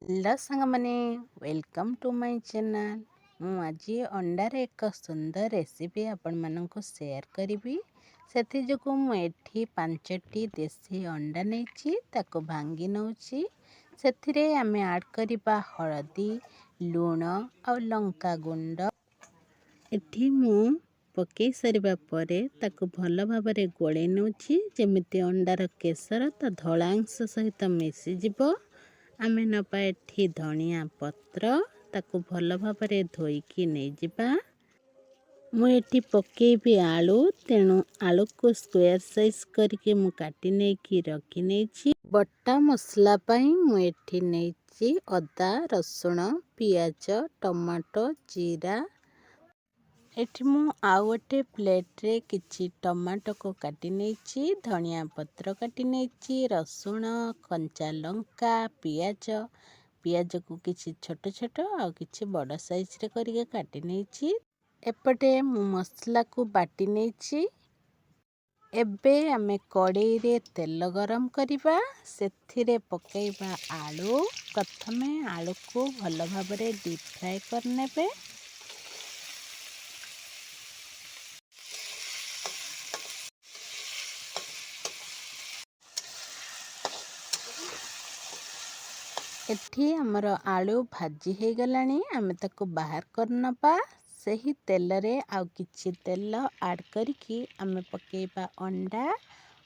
Hello सांगमाने welcome to my channel. मु आज अंडार एक सुंदर रेसिपी आपण मानक शेयर करी से जो मुझे 5टी देसी अंडा नहीं ताको भांगी नौची से आमे ऐड करवा हलदी लुण और लंका गुंड एठी मु पकई सारिबा परे ताको भल भाव गोले नौची जेमिति अंडार केसर ता धला अंश सहित मिसी जिवो। आमे नपा एठी धनिया पत्र ताको भल भाव धोईकी नहीं जिबा। मु एठी पकेबी आलू तेणु आलू को स्क्वायर साइज करके मु काटी नहीं की रखी नहीं। बटा मसला पाई मु एठी नहीं अदा रसुण पियाज टमाटो जीरा। एठी मु आउ गोटे प्लेट रे किछि टमाटो को काटी नहीं धनिया पत्र काटी नहीं रसुण कंचा लंका पियाज को किछि छोट छोट आ किछि बड़ साइज रे करके काटी नहीं। एपटे मु मसला को बाटी नहीं। एबे आमे कड़ाई रे तेल गरम करिबा सेथिरे पकेइबा आलू। प्रथमे आलू को भल भाव डीप फ्राए करनेबे। एठी हमर आलू भाजी हो गलानी आमे ताको बाहर करनबा। सही तेल रे आउ किछि तेल ऐड करके आमे पकेइबा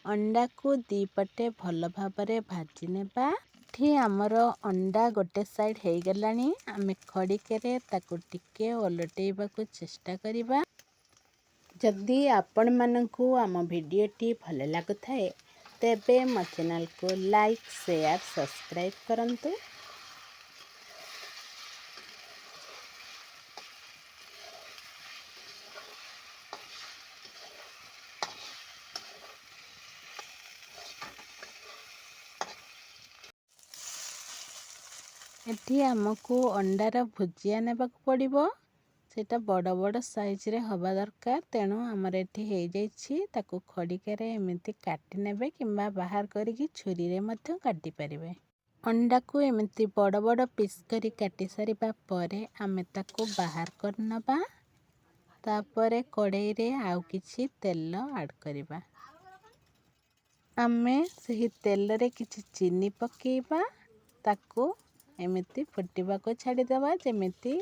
अंडा को दी पटे भल भाव भाजी नेबा। एठी हमर अंडा गोटे साइड हो गलानी आमे खड़िके ताको टिके ओलटेइबा को चेष्टा करिबा। जदि आपण मानकु आम भिडियोटी भल लागुथाए तेबे मो चैनल को लाइक शेयर सब्सक्राइब करंतु। एठी हमको अंडार भुजिया नेबाक पड़िबो। सेटा बड़ बड़ साइज रे हवा दरकार तेणु आमर एठी हो जाइछि ताको खड़िके एमिति काटी नेबे किंबा बाहर करिकी छुरी रे मध्य काटी परिबे। अंडा को एमिति बड़ बड़ पीस करी काटी सारिबा परे आमे ताको बाहर करनबा। तापरे कड़ाई रे आउ किछि तेल ऐड करिबा। आमे सही तेल रे किछि चीनी पकेइबा ताको एमिति फुटिबा को छाड़ी देबा। जेमिति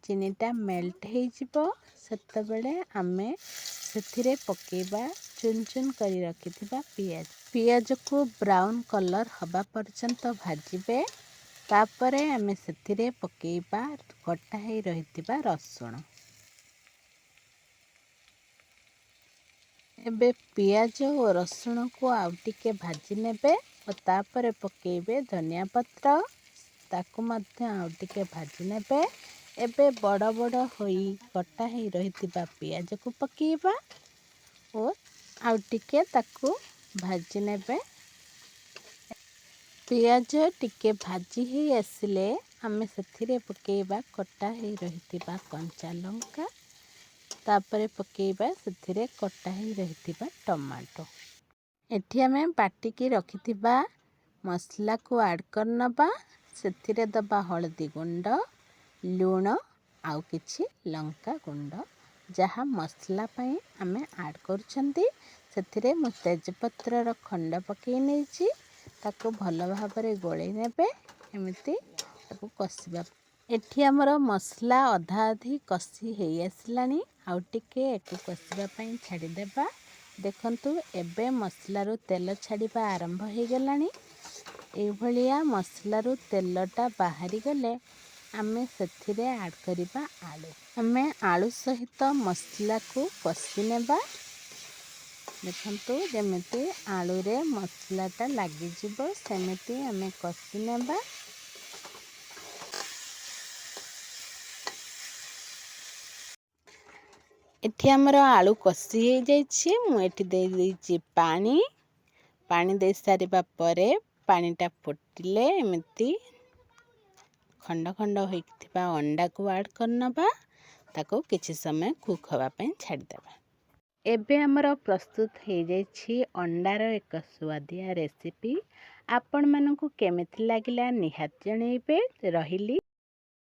चीनीटा मेल्ट हो जिवो सेतबेले आमे सेथिरे पकेइबा चुन चुन करी रखिथिबा पियाज को ब्राउन कलर हबा पर्यंत भाजिबे। तापरे आमे सेथिरे पकेइबा कटा हे रहिथिबा रसुण। एबे पियाज और रसुण को आउ टिके भाजी नेबे और तापरे पकेइबे धनिया पत्र ताकू मध्य आउ टिके भाजी नेबे। एबे बड़ बड़ होई कटा हे रहिथिबा पियाज को पकेइबा और आउ टिके ताकू भाजी नेबे। पियाज टिके भाजी हे आसिले आमे सेथिरे पकेइबा कटा हे रहिथिबा कंचा लंका। तापरे पकेइबा सेथिरे कटा हे रहिथिबा टमाटो। एठी आमे बाटिकी रखिथिबा मसला को ऐड करनबा। सेथिरे दबा हळदी गुंड लुण आउ किछि लंका गुंड जहा मसला पाई आमे ऐड करछंती। सेथिरे मु तेजपत्र रो खंड पकई नेछि ताको भल भाव गोले नेबे एमिति ताको कसिबा। एठी हमर मसला अधा अधि कसी हे आसलानी आउ टिके एको कसिबा पाई छाड़ी देबा। देखंतु एबे मसला रो तेल छाड़िबा आरंभ हो गलानी। ए भलिया मसला रो तेलटा बाहरी गले आमे सेथिरे ऐड करिबा आलू। आमे आलू सहित मसला को कसी नेबा। देखंतु जेमिति आलू रे मसलाटा लागि जिवो सेमिति आमे कसी नेबा। एठी हमर आलू कसी हे जाइछि मु एठी दे दैछि पानी दे सारिबा परे पानीटा फुटिले एमिति खंड खंड होइथिबा अंडा को ऐड करनबा ताको किछि समय कुक हवा पई छाड़ी देबा। एबे हमर प्रस्तुत हो जाइछि अंडार एक स्वादिया रेसिपी। ଆପଣମାନଙ୍କୁ କେମିତି ଲାଗିଲା ନିହାତି ଜଣେଇବେ। ରହିଲି।